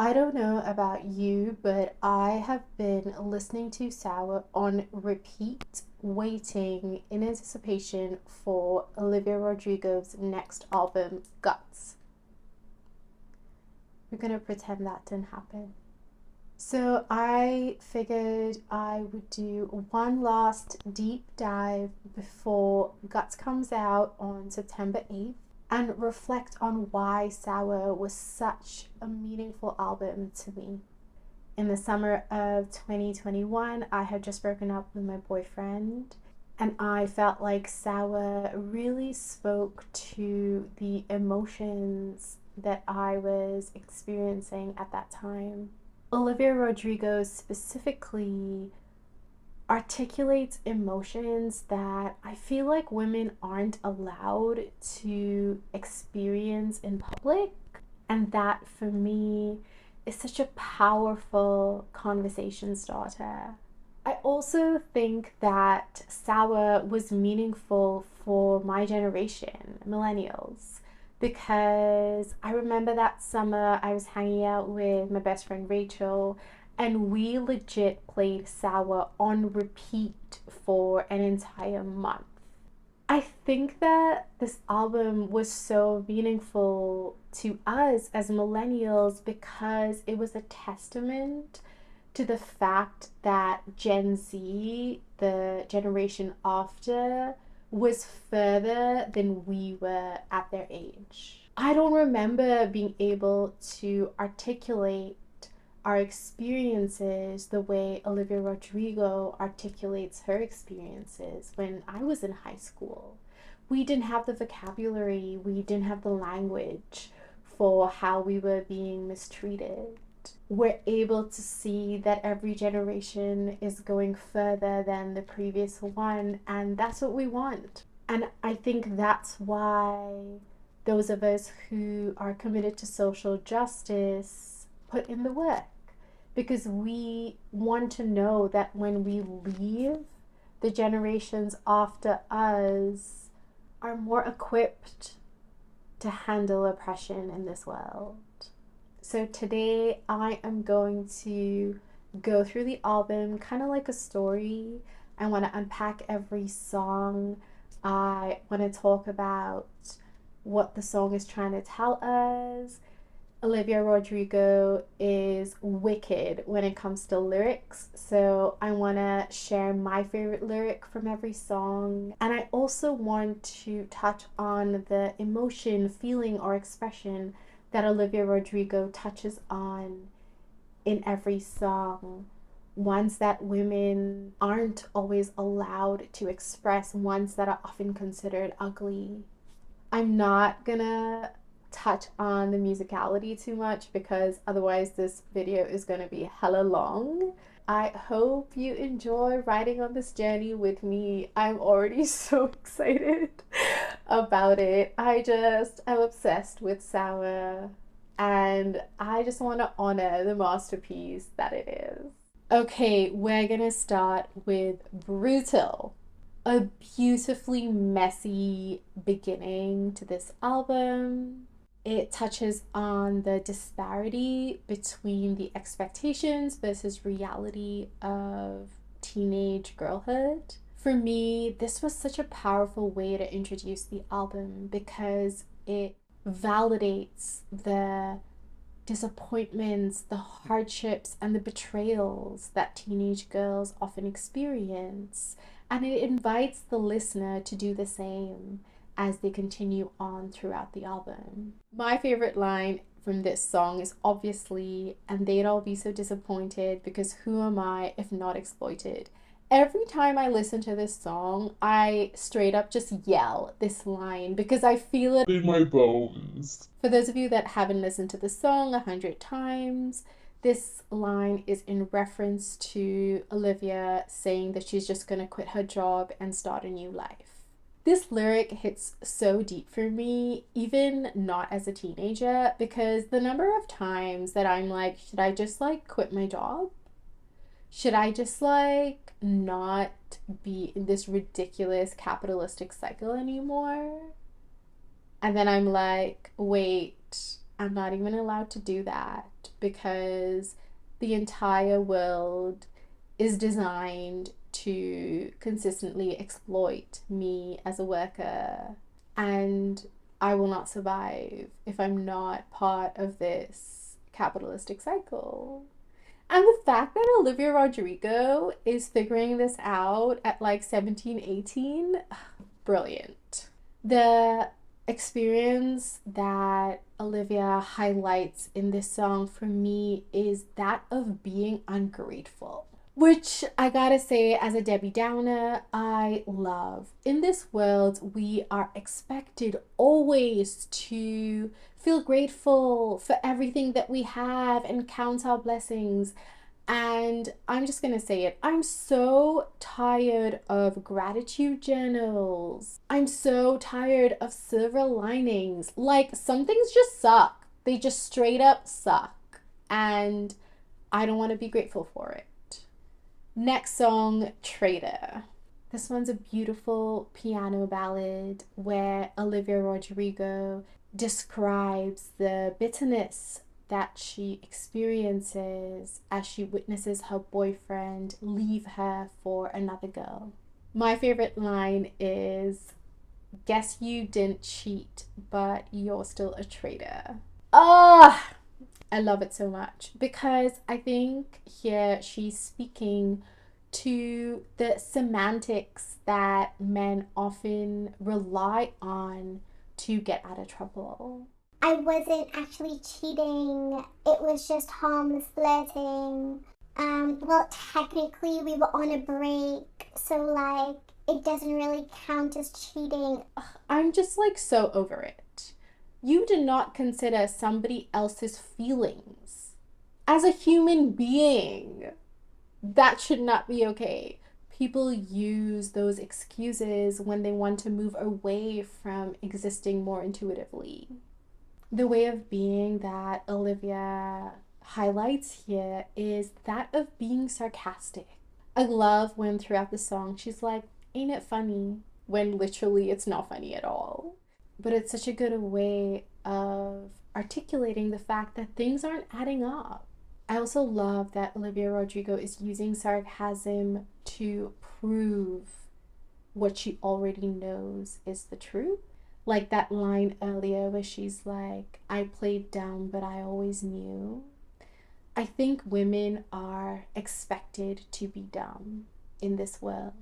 I don't know about you, but I have been listening to Sour on repeat, waiting in anticipation for Olivia Rodrigo's next album, Guts. We're gonna pretend that didn't happen. So I figured I would do one last deep dive before Guts comes out on September 8th and reflect on why Sour was such a meaningful album to me. In the summer of 2021, I had just broken up with my boyfriend, and I felt like Sour really spoke to the emotions that I was experiencing at that time. Olivia Rodrigo specifically articulates emotions that I feel like women aren't allowed to experience in public. And that for me is such a powerful conversation starter. I also think that Sour was meaningful for my generation, millennials, because I remember that summer I was hanging out with my best friend Rachel, and we legit played Sour on repeat for an entire month. I think that this album was so meaningful to us as millennials because it was a testament to the fact that Gen Z, the generation after, was further than we were at their age. I don't remember being able to articulate our experiences the way Olivia Rodrigo articulates her experiences when I was in high school. We didn't have the vocabulary, we didn't have the language for how we were being mistreated. We're able to see that every generation is going further than the previous one, and that's what we want. And I think that's why those of us who are committed to social justice put in the work, because we want to know that when we leave, the generations after us are more equipped to handle oppression in this world. So today I am going to go through the album kind of like a story. I want to unpack every song. I want to talk about what the song is trying to tell us. Olivia Rodrigo is wicked when it comes to lyrics, so I want to share my favorite lyric from every song. And I also want to touch on the emotion, feeling, or expression that Olivia Rodrigo touches on in every song. Ones that women aren't always allowed to express, ones that are often considered ugly. I'm not gonna touch on the musicality too much because otherwise this video is going to be hella long. I hope you enjoy riding on this journey with me. I'm already so excited about it. I just am obsessed with Sour, and I just want to honor the masterpiece that it is. Okay, we're gonna start with Brutal. A beautifully messy beginning to this album. It touches on the disparity between the expectations versus reality of teenage girlhood. For me, this was such a powerful way to introduce the album because it validates the disappointments, the hardships, and the betrayals that teenage girls often experience. And it invites the listener to do the same as they continue on throughout the album. My favorite line from this song is obviously, and they'd all be so disappointed because who am I if not exploited? Every time I listen to this song, I straight up just yell this line because I feel it in my bones. For those of you that haven't listened to the song 100 times, this line is in reference to Olivia saying that she's just gonna quit her job and start a new life. This lyric hits so deep for me, even not as a teenager, because the number of times that I'm like, should I just like quit my job? Should I just like not be in this ridiculous capitalistic cycle anymore? And then I'm like, wait, I'm not even allowed to do that. because the entire world is designed to consistently exploit me as a worker, and I will not survive if I'm not part of this capitalistic cycle. And the fact that Olivia Rodrigo is figuring this out at like 17, 18, brilliant. The experience that Olivia highlights in this song for me is that of being ungrateful, which I gotta say, as a Debbie Downer, I love. In this world, we are expected always to feel grateful for everything that we have and count our blessings. And I'm just gonna say it. I'm so tired of gratitude journals. I'm so tired of silver linings. Like, some things just suck. They just straight up suck. And I don't wanna be grateful for it. Next song, Traitor. This one's a beautiful piano ballad where Olivia Rodrigo describes the bitterness that she experiences as she witnesses her boyfriend leave her for another girl. My favorite line is, "Guess you didn't cheat, but you're still a traitor." Ah! I love it so much because I think here she's speaking to the semantics that men often rely on to get out of trouble. I wasn't actually cheating. It was just harmless flirting. Well, technically we were on a break, so like it doesn't really count as cheating. I'm just like so over it. You did not consider somebody else's feelings as a human being. That should not be okay. People use those excuses when they want to move away from existing more intuitively. The way of being that Olivia highlights here is that of being sarcastic. I love when throughout the song she's like, "Ain't it funny?" when literally it's not funny at all. But it's such a good way of articulating the fact that things aren't adding up. I also love that Olivia Rodrigo is using sarcasm to prove what she already knows is the truth. Like that line earlier where she's like, "I played dumb, but I always knew." I think women are expected to be dumb in this world.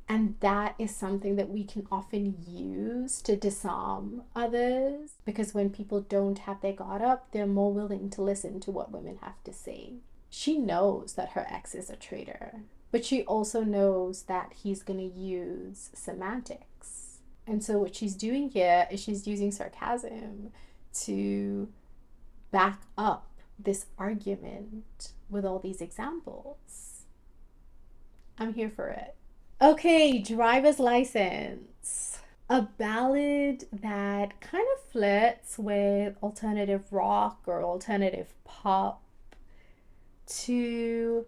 And that is something that we can often use to disarm others, because when people don't have their guard up, they're more willing to listen to what women have to say. She knows that her ex is a traitor, but she also knows that he's going to use semantics. And so what she's doing here is she's using sarcasm to back up this argument with all these examples. I'm here for it. Okay, Driver's License. A ballad that kind of flirts with alternative rock or alternative pop to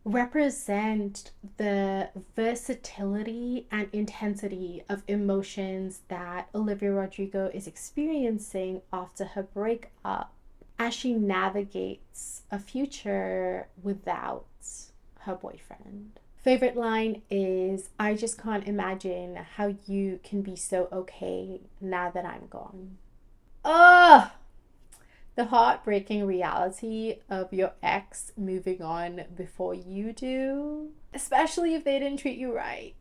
represent the versatility and intensity of emotions that Olivia Rodrigo is experiencing after her breakup as she navigates a future without her boyfriend. Favorite line is, "I just can't imagine how you can be so okay now that I'm gone." Ugh! The heartbreaking reality of your ex moving on before you do, especially if they didn't treat you right.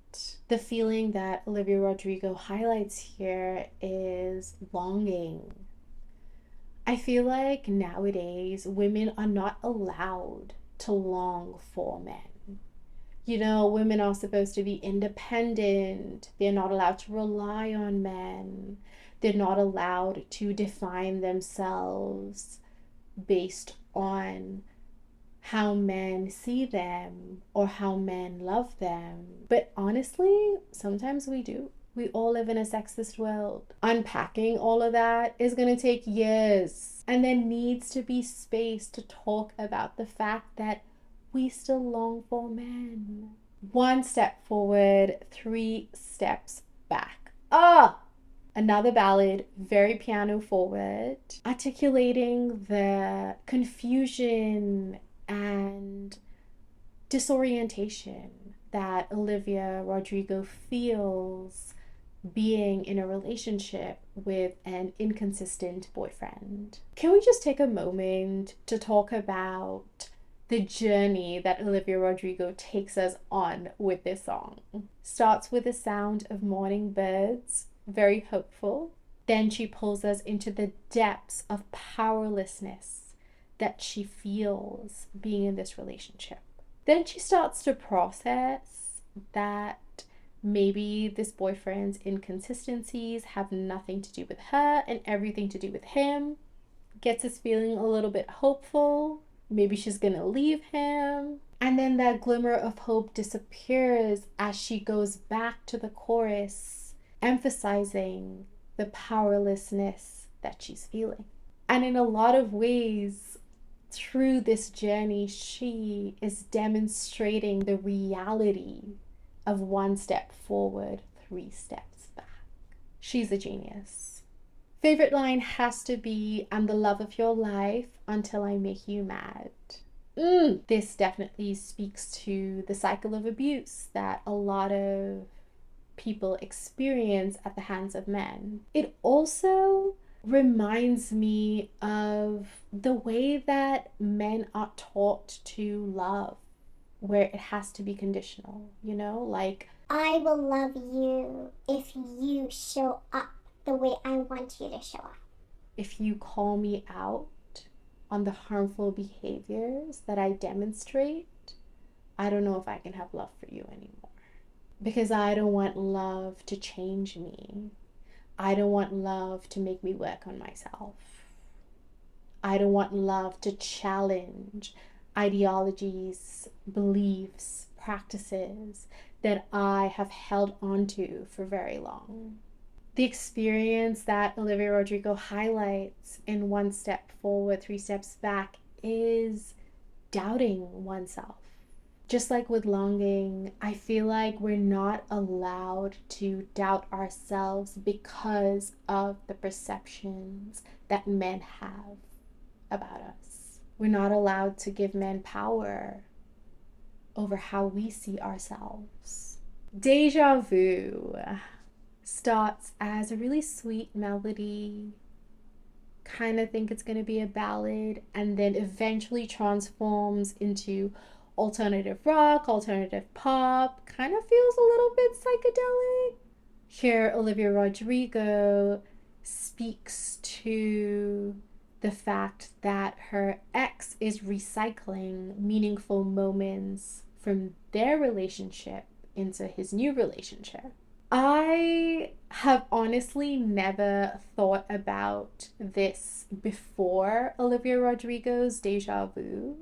The feeling that Olivia Rodrigo highlights here is longing. I feel like nowadays women are not allowed to long for men. You know, women are supposed to be independent. They're not allowed to rely on men. They're not allowed to define themselves based on how men see them or how men love them. But honestly, sometimes we do. We all live in a sexist world. Unpacking all of that is going to take years. And there needs to be space to talk about the fact that we still long for men. 1 step forward, 3 steps back. Another ballad, very piano forward, articulating the confusion and disorientation that Olivia Rodrigo feels being in a relationship with an inconsistent boyfriend. Can we just take a moment to talk about the journey that Olivia Rodrigo takes us on with this song? Starts with the sound of morning birds, very hopeful. Then she pulls us into the depths of powerlessness that she feels being in this relationship. Then she starts to process that maybe this boyfriend's inconsistencies have nothing to do with her and everything to do with him. Gets us feeling a little bit hopeful. Maybe she's gonna leave him. And then that glimmer of hope disappears as she goes back to the chorus, emphasizing the powerlessness that she's feeling. And in a lot of ways, through this journey, she is demonstrating the reality of one step forward, 3 steps back. She's a genius. Favorite line has to be, "I'm the love of your life until I make you mad." This definitely speaks to the cycle of abuse that a lot of people experience at the hands of men. It also reminds me of the way that men are taught to love, where it has to be conditional, like, I will love you if you show up the way I want you to show up. If you call me out on the harmful behaviors that I demonstrate, I don't know if I can have love for you anymore. Because I don't want love to change me. I don't want love to make me work on myself. I don't want love to challenge ideologies, beliefs, practices that I have held onto for very long. The experience that Olivia Rodrigo highlights in 1 step forward, 3 steps back is doubting oneself. Just like with longing, I feel like we're not allowed to doubt ourselves because of the perceptions that men have about us. We're not allowed to give men power over how we see ourselves. Deja Vu starts as a really sweet melody, kind of think it's going to be a ballad, and then eventually transforms into alternative rock, alternative pop, kind of feels a little bit psychedelic. Here, Olivia Rodrigo speaks to the fact that her ex is recycling meaningful moments from their relationship into his new relationship. I have honestly never thought about this before Olivia Rodrigo's Deja Vu.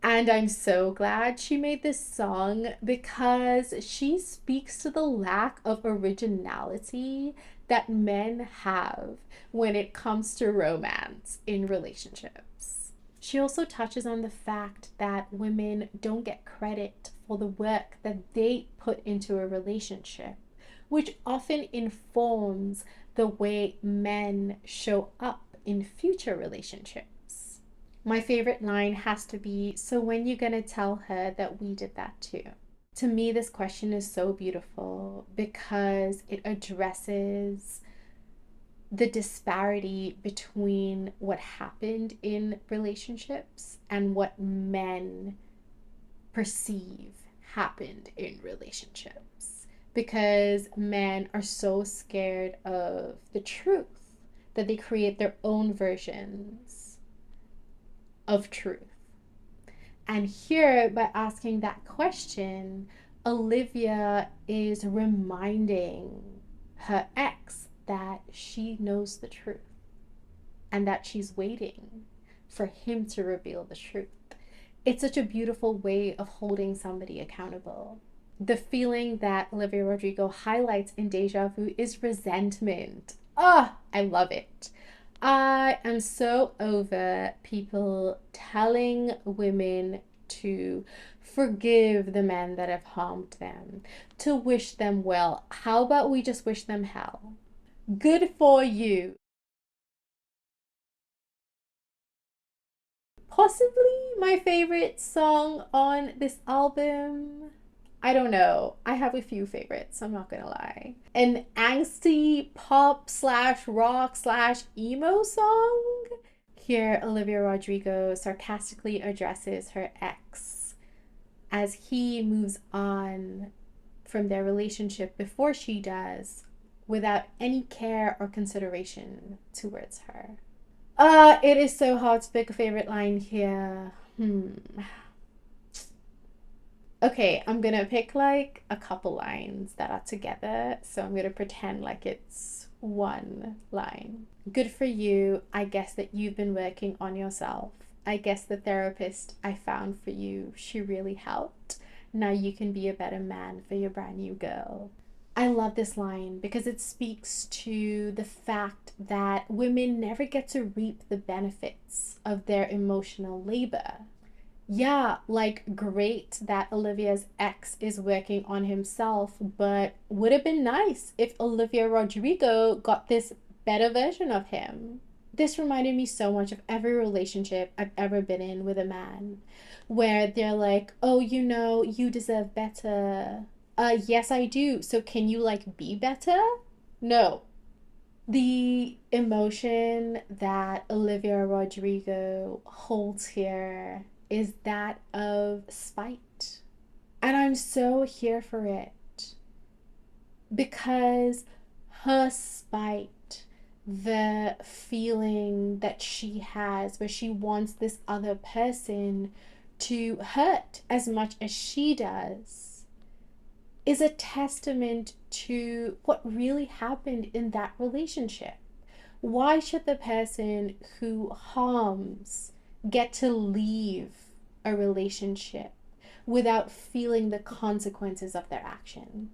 And I'm so glad she made this song because she speaks to the lack of originality that men have when it comes to romance in relationships. She also touches on the fact that women don't get credit for the work that they put into a relationship, which often informs the way men show up in future relationships. My favorite line has to be, "So when you gonna tell her that we did that too?" To me, this question is so beautiful because it addresses the disparity between what happened in relationships and what men perceive happened in relationships. Because men are so scared of the truth that they create their own versions of truth. And here, by asking that question, Olivia is reminding her ex that she knows the truth and that she's waiting for him to reveal the truth. It's such a beautiful way of holding somebody accountable. The feeling that Olivia Rodrigo highlights in Deja Vu is resentment. I love it. I am so over people telling women to forgive the men that have harmed them, to wish them well. How about we just wish them hell? Good for you. Possibly my favorite song on this album. I don't know. I have a few favorites, I'm not gonna lie. An angsty pop slash rock slash emo song. Here, Olivia Rodrigo sarcastically addresses her ex as he moves on from their relationship before she does, without any care or consideration towards her. It is so hard to pick a favorite line here. Okay, I'm gonna pick like a couple lines that are together, so I'm gonna pretend like it's one line. Good for you. I guess that you've been working on yourself. I guess the therapist I found for you, she really helped. Now you can be a better man for your brand new girl. I love this line because it speaks to the fact that women never get to reap the benefits of their emotional labor. Yeah, like great that Olivia's ex is working on himself, but would have been nice if Olivia Rodrigo got this better version of him. This reminded me so much of every relationship I've ever been in with a man, where they're like, oh, you know, you deserve better. Yes, I do. So can you like be better? No. The emotion that Olivia Rodrigo holds here is that of spite. And I'm so here for it because her spite, the feeling that she has where she wants this other person to hurt as much as she does, is a testament to what really happened in that relationship. Why should the person who harms get to leave a relationship without feeling the consequences of their action?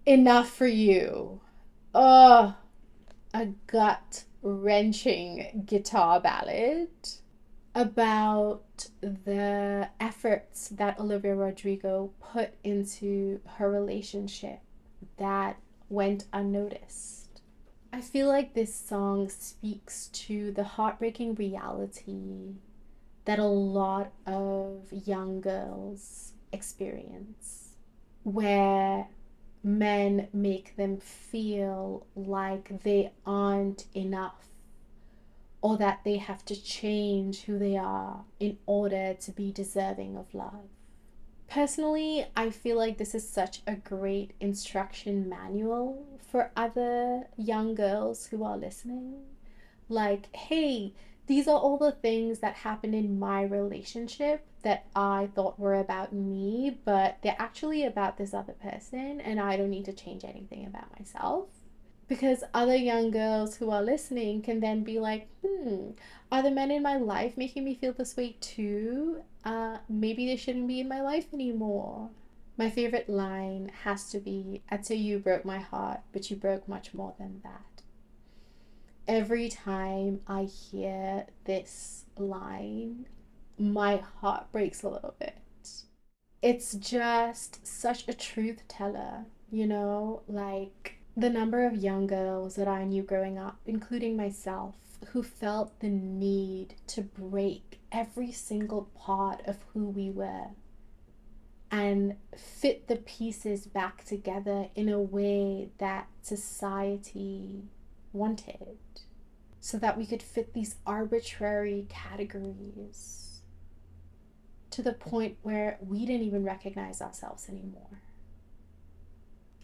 Enough for you. Oh, a gut-wrenching guitar ballad about the efforts that Olivia Rodrigo put into her relationship that went unnoticed. I feel like this song speaks to the heartbreaking reality that a lot of young girls experience, where men make them feel like they aren't enough, or that they have to change who they are in order to be deserving of love. Personally, I feel like this is such a great instruction manual for other young girls who are listening. Like, hey, these are all the things that happened in my relationship that I thought were about me, but they're actually about this other person, and I don't need to change anything about myself. Because other young girls who are listening can then be like, are the men in my life making me feel this way too? Maybe they shouldn't be in my life anymore. My favorite line has to be, I'd say you broke my heart, but you broke much more than that. Every time I hear this line, my heart breaks a little bit. It's just such a truth teller, you know? Like, the number of young girls that I knew growing up, including myself, who felt the need to break every single part of who we were and fit the pieces back together in a way that society wanted, so that we could fit these arbitrary categories to the point where we didn't even recognize ourselves anymore.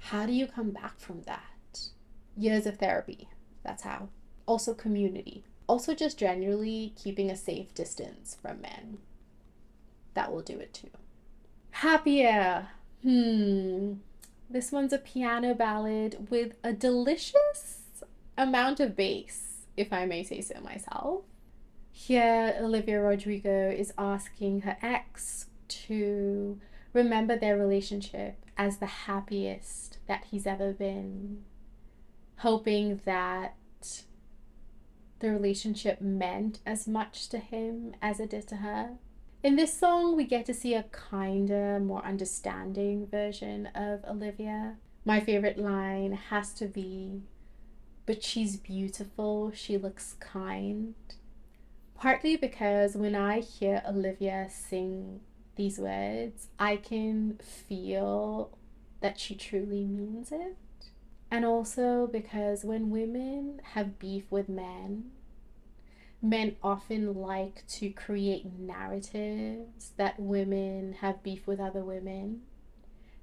How do you come back from that? Years of therapy, that's how. Also community. Also just generally keeping a safe distance from men. That will do it too. Happier. This one's a piano ballad with a delicious amount of bass, if I may say so myself. Here, Olivia Rodrigo is asking her ex to remember their relationship as the happiest that he's ever been, hoping that the relationship meant as much to him as it did to her. In this song, we get to see a kinder, more understanding version of Olivia. My favorite line has to be, "But she's beautiful, she looks kind." Partly because when I hear Olivia sing these words, I can feel that she truly means it. And also because when women have beef with men, men often like to create narratives that women have beef with other women.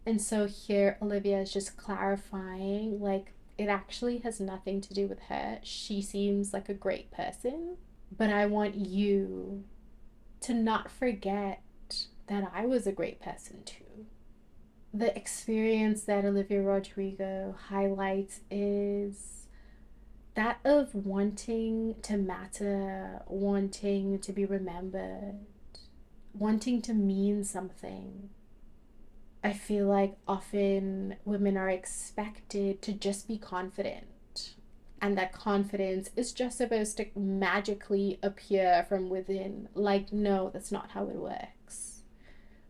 And so here Olivia is just clarifying, like, it actually has nothing to do with her. She seems like a great person, but I want you to not forget that I was a great person too. The experience that Olivia Rodrigo highlights is that of wanting to matter, wanting to be remembered, wanting to mean something. I feel like often women are expected to just be confident, and that confidence is just supposed to magically appear from within. Like, no, that's not how it works.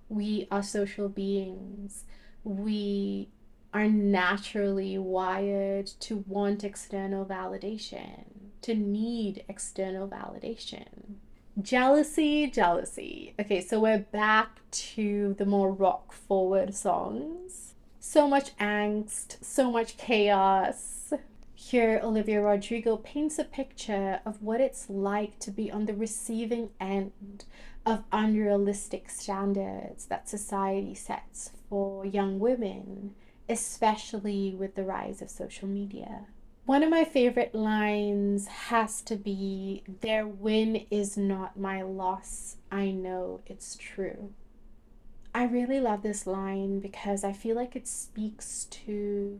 We are social beings. We are naturally wired to want external validation, to need external validation. Jealousy, jealousy. Okay, so we're back to the more rock forward songs. So much angst, so much chaos. Here, Olivia Rodrigo paints a picture of what it's like to be on the receiving end of unrealistic standards that society sets for young women, especially with the rise of social media. One of my favorite lines has to be, "Their win is not my loss. I know it's true." I really love this line because I feel like it speaks to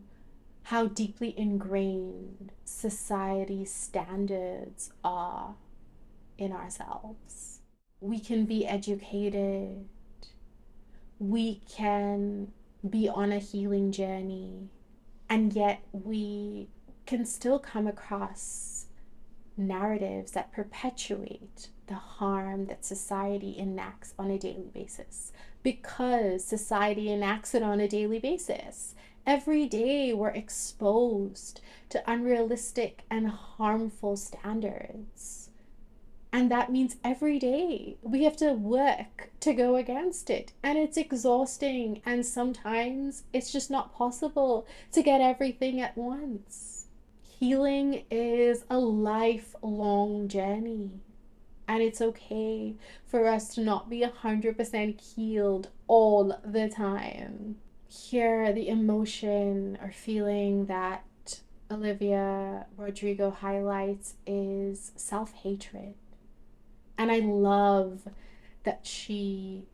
how deeply ingrained society's standards are in ourselves. We can be educated, we can be on a healing journey, and yet we can still come across narratives that perpetuate the harm that society enacts on a daily basis, because society enacts it on a daily basis. Every day we're exposed to unrealistic and harmful standards. And that means every day we have to work to go against it. And it's exhausting. And sometimes it's just not possible to get everything at once. Healing is a lifelong journey. And it's okay for us to not be 100% healed all the time. Here, the emotion or feeling that Olivia Rodrigo highlights is self-hatred. And I love that she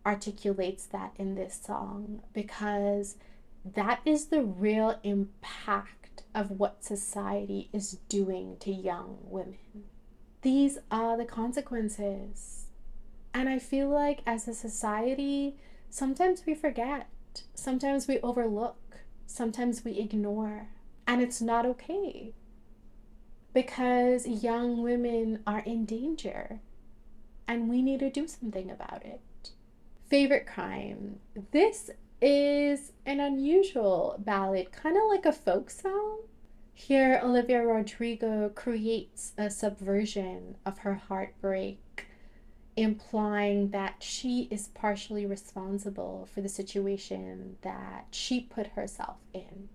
articulates that in this song, because that is the real impact of what society is doing to young women. These are the consequences. And I feel like as a society, sometimes we forget, sometimes we overlook, sometimes we ignore. And it's not okay, because young women are in danger and we need to do something about it. Favorite crime. This is an unusual ballad, kind of like a folk song. Here, Olivia Rodrigo creates a subversion of her heartbreak, implying that she is partially responsible for the situation that she put herself in.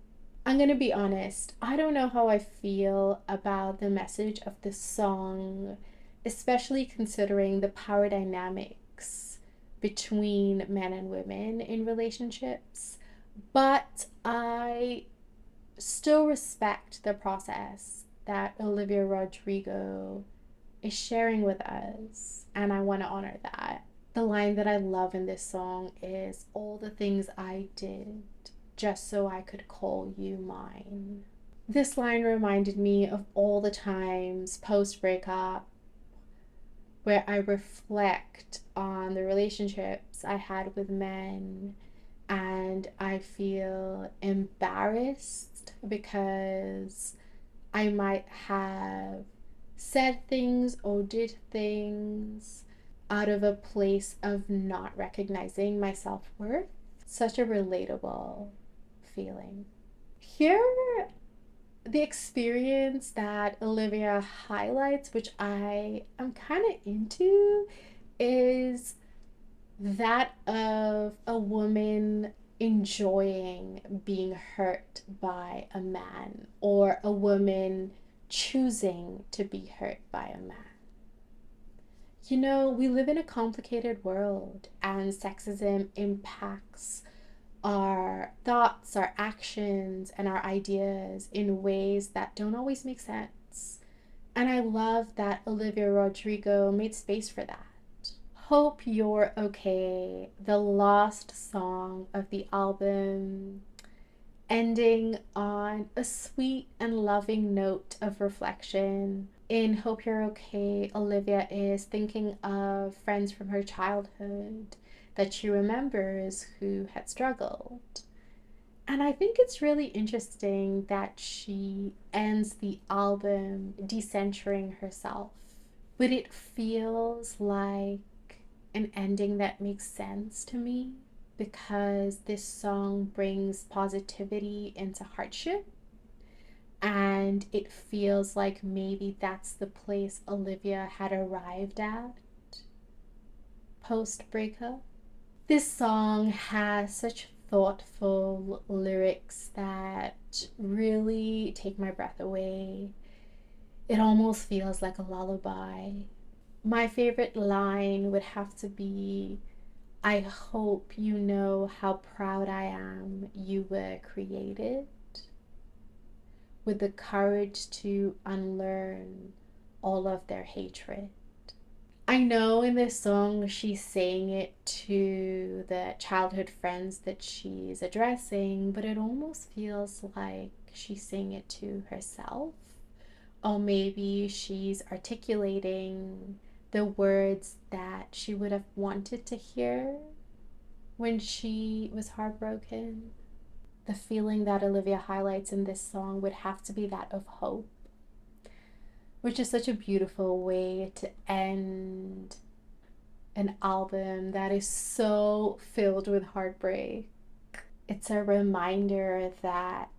I'm gonna be honest, I don't know how I feel about the message of this song, especially considering the power dynamics between men and women in relationships, but I still respect the process that Olivia Rodrigo is sharing with us, and I want to honor that. The line that I love in this song is, "All the things I did just so I could call you mine." This line reminded me of all the times post breakup where I reflect on the relationships I had with men, and I feel embarrassed because I might have said things or did things out of a place of not recognizing my self-worth. Such a relatable feeling. Here, the experience that Olivia highlights, which I am kind of into, is that of a woman enjoying being hurt by a man, or a woman choosing to be hurt by a man. You know, we live in a complicated world, and sexism impacts our thoughts, our actions, and our ideas in ways that don't always make sense. And I love that Olivia Rodrigo made space for that. Hope You're Okay, the last song of the album, ending on a sweet and loving note of reflection. In Hope You're Okay, Olivia is thinking of friends from her childhood that she remembers who had struggled. And I think it's really interesting that she ends the album decentering herself, but it feels like an ending that makes sense to me, because this song brings positivity into hardship, and it feels like maybe that's the place Olivia had arrived at post breakup. This song has such thoughtful lyrics that really take my breath away. It almost feels like a lullaby. My favorite line would have to be, I hope you know how proud I am you were created, with the courage to unlearn all of their hatred. I know in this song she's saying it to the childhood friends that she's addressing, but it almost feels like she's saying it to herself. Or maybe she's articulating the words that she would have wanted to hear when she was heartbroken. The feeling that Olivia highlights in this song would have to be that of hope, which is such a beautiful way to end an album that is so filled with heartbreak. It's a reminder that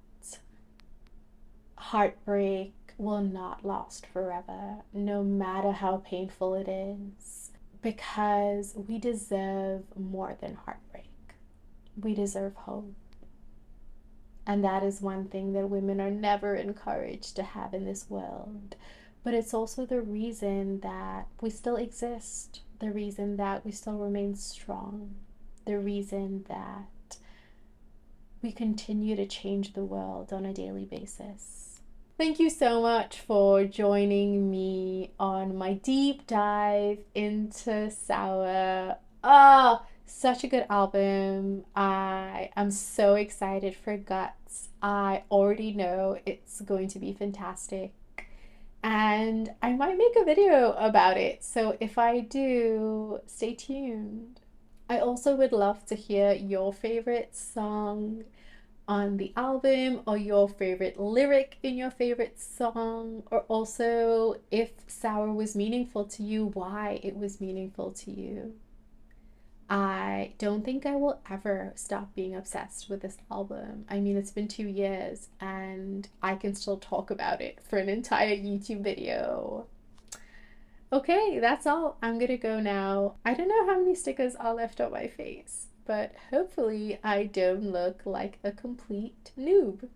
heartbreak will not last forever, no matter how painful it is, because we deserve more than heartbreak. We deserve hope. And that is one thing that women are never encouraged to have in this world. But it's also the reason that we still exist, the reason that we still remain strong, the reason that we continue to change the world on a daily basis. Thank you so much for joining me on my deep dive into Sour. Such a good album. I am so excited for Guts. I already know it's going to be fantastic, and I might make a video about it, so if I do, stay tuned. I also would love to hear your favorite song on the album, or your favorite lyric in your favorite song, or also if Sour was meaningful to you, why it was meaningful to you. I don't think I will ever stop being obsessed with this album. I mean, it's been 2 years and I can still talk about it for an entire YouTube video. Okay, that's all. I'm gonna go now. I don't know how many stickers are left on my face, but hopefully I don't look like a complete noob.